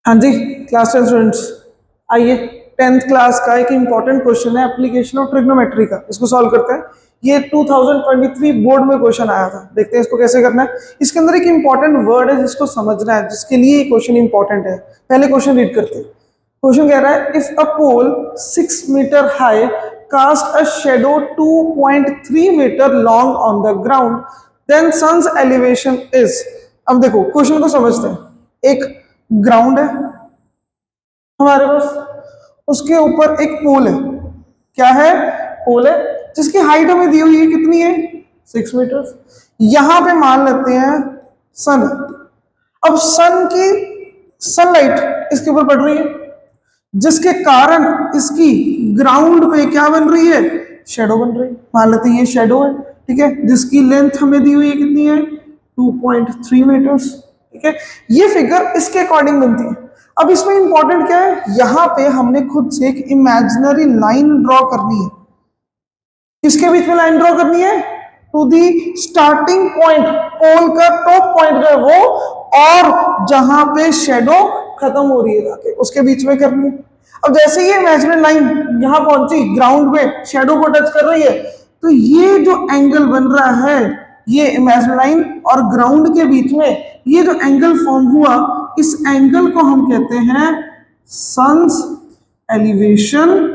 हाँ जी class 10 students, आइए 10th class का एक इंपॉर्टेंट क्वेश्चन है एप्लीकेशन ऑफ ट्रिग्नोमेट्री का। इसको सॉल्व करते हैं। ये 2023 बोर्ड में क्वेश्चन आया था। देखते हैं इसको कैसे करना है। इसके अंदर एक इंपॉर्टेंट वर्ड है जिसको समझना है, जिसके लिए ये क्वेश्चन इंपॉर्टेंट है। पहले क्वेश्चन रीड करते हैं। क्वेश्चन कह रहा है if a pole 6 metre high cast a shadow 2.3 metre long on the ground then sun's elevation is. अब देखो क्वेश्चन को समझते हैं। एक ग्राउंड है हमारे पास, उसके ऊपर एक पोल है। क्या है? पोल है जिसकी हाइट हमें दी हुई है, कितनी है? 6 मीटर। यहां पे मान लेते हैं सन। अब सन की सनलाइट इसके ऊपर पड़ रही है, जिसके कारण इसकी ग्राउंड पे क्या बन रही है? शेडो बन रही है। मान लेते हैं ये शेडो है, ठीक है, जिसकी लेंथ हमें दी हुई है, कितनी है? 2.3 मीटर्स। ठीक है, ये फिगर इसके अकॉर्डिंग बनती है। अब इसमें इंपॉर्टेंट क्या है, यहां पे हमने खुद से एक इमेजिनरी लाइन ड्रॉ करनी है। किसके बीच में लाइन ड्रॉ करनी है? टू दी स्टार्टिंग पॉइंट, पोल का टॉप पॉइंट जो है वो, और जहां पे शेडो खत्म हो रही है जाके उसके बीच में करनी है। अब जैसे ये इमेजिनरी लाइन यहां पहुंची, ग्राउंड पे शेडो को टच कर रही है, तो ये जो एंगल बन रहा है, ये इमेजिनरी लाइन और ग्राउंड के बीच में ये जो एंगल फॉर्म हुआ, इस एंगल को हम कहते हैं सन्स एलिवेशन।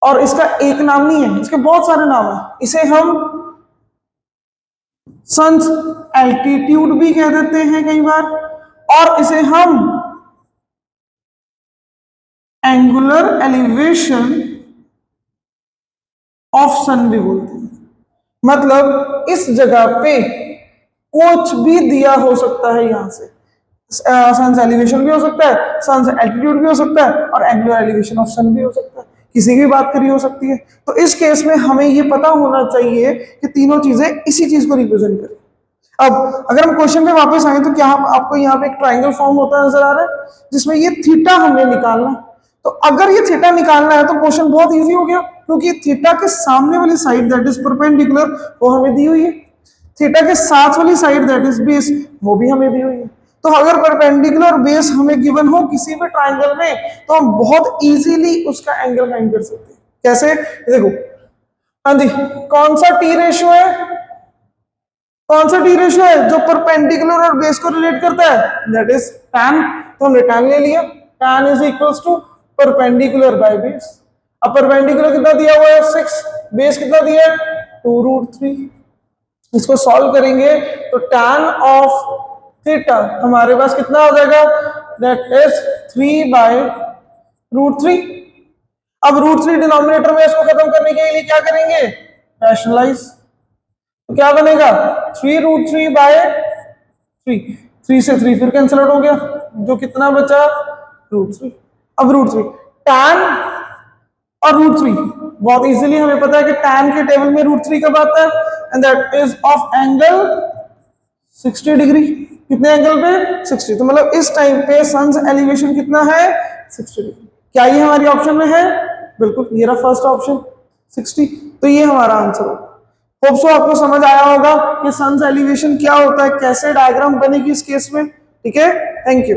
और इसका एक नाम नहीं है, इसके बहुत सारे नाम है। इसे हम सन्स एल्टीट्यूड भी कह देते हैं कई बार, और इसे हम एंगुलर एलिवेशन ऑफ सन भी बोलते हैं। मतलब इस जगह पे कुछ भी दिया हो सकता है, यहां से सन्स एलिवेशन भी हो सकता है, सन्स एल्टीट्यूड भी हो सकता है, और एंगुलर एलिवेशन ऑफ सन भी हो सकता है। किसी की बात करी हो सकती है। तो इस केस में हमें ये पता होना चाहिए कि तीनों चीजें इसी चीज को रिप्रेजेंट करें। अब अगर हम क्वेश्चन में वापस आए तो क्या आपको यहाँ पे एक ट्राइंगल फॉर्म होता नजर आ रहा है, जिसमें ये थीटा हमने निकालना। तो अगर ये थीटा निकालना है तो क्वेश्चन बहुत इजी हो गया, क्योंकि थीटा के सामने वाली साइड दैट इज परपेंडिकुलर वो हमें दी हुई है, थीटा के साथ वाली साइड दैट इज बेस वो भी हमें दी हुई है। तो अगर परपेंडिकुलर बेस हमें गिवन हो किसी भी ट्राइंगल में, तो हम बहुत इजीली उसका एंगल फाइंड कर सकते हैं। कैसे? देखो, हाँ जी, कौन सा टी रेशियो है? कौन सा टी रेशियो है जो परपेंडिकुलर और बेस को रिलेट करता है? That is tan। तो हमने tan ले लिया। tan is equals to perpendicular by base. अब परपेंडिकुलर कितना दिया हुआ है? 6। बेस कितना दिया है? 2√3। इसको सॉल्व करेंगे तो tan ऑफ थीटा हमारे पास कितना हो जाएगा? That is 3/√3। अब √3 डिनोमिनेटर में इसको खत्म करने के लिए क्या करेंगे? रैशनलाइज। तो क्या बनेगा? 3√3/3। 3 से 3 फिर कैंसिल आउट हो गया, जो कितना बचा? √3। अब √3 tan और √3 बहुत इजीली हमें पता है कि tan के टेबल में √3 कब आता है, and that is of angle 60 degree. कितने एंगल पे? 60। तो मतलब इस टाइम पे सन्स एलिवेशन कितना है? 60 डिग्री। क्या ये हमारी ऑप्शन में है? बिल्कुल, ये रहा फर्स्ट ऑप्शन 60। तो ये हमारा आंसर होगा। होप सो आपको समझ आया होगा कि सन्स एलिवेशन क्या होता है, कैसे डायग्राम बनेगी इस केस में। ठीक है, थैंक यू।